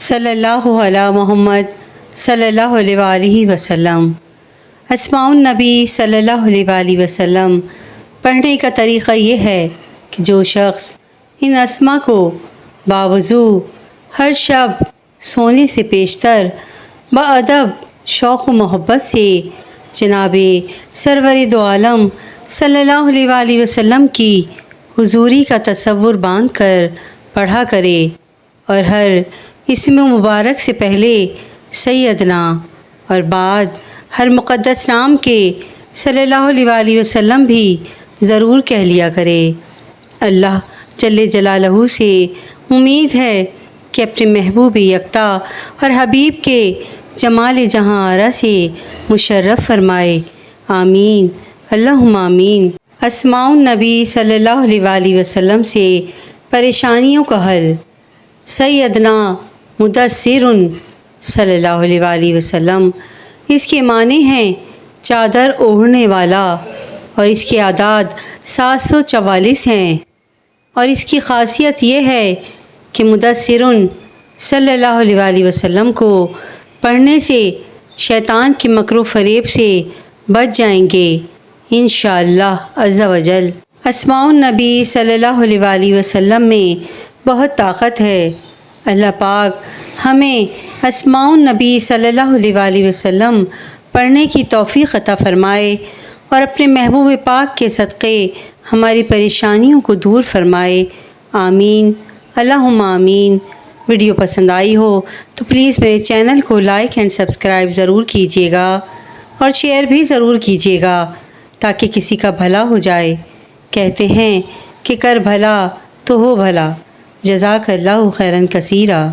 صلی اللہ علیہ محمد صلی اللہ علیہ وآلہ وسلم۔ اسماء النبی صلی اللہ علیہ وآلہ وسلم پڑھنے کا طریقہ یہ ہے کہ جو شخص ان اسماء کو باوضو ہر شب سونے سے پیشتر بادب شوق و محبت سے جناب سرور دو عالم صلی اللہ علیہ وآلہ وسلم کی حضوری کا تصور باندھ کر پڑھا کرے اور ہر اسم مبارک سے پہلے سیدنا اور بعد ہر مقدس نام کے صلی اللہ علیہ وآلہ وسلم بھی ضرور کہہ لیا کرے۔ اللہ جل جلالہ سے امید ہے کہ اپنے محبوب یکتا اور حبیب کے جمال جہاں آرا سے مشرف فرمائے، آمین اللہم آمین۔ اسماء النبی صلی اللہ علیہ وآلہ وسلم سے پریشانیوں کا حل۔ سیدنا مدثر صلی اللہ علیہ وآلہ وسلم، اس کے معنی ہیں چادر اوڑھنے والا، اور اس کے اعداد 744 ہیں، اور اس کی خاصیت یہ ہے کہ مدثر صلی اللہ علیہ وآلہ وسلم کو پڑھنے سے شیطان کی مکر و فریب سے بچ جائیں گے انشاءاللہ عز و جل۔ اسماء النبی صلی اللہ علیہ وآلہ وسلم میں بہت طاقت ہے۔ اللہ پاک ہمیں اسماء النبی صلی اللہ علیہ وآلہ وسلم پڑھنے کی توفیق عطا فرمائے اور اپنے محبوب پاک کے صدقے ہماری پریشانیوں کو دور فرمائے، آمین اللہم آمین۔ ویڈیو پسند آئی ہو تو پلیز میرے چینل کو لائک اینڈ سبسکرائب ضرور کیجیے گا اور شیئر بھی ضرور کیجیے گا تاکہ کسی کا بھلا ہو جائے۔ کہتے ہیں کہ کر بھلا تو ہو بھلا۔ جزاک اللہ خیرا کثیرا۔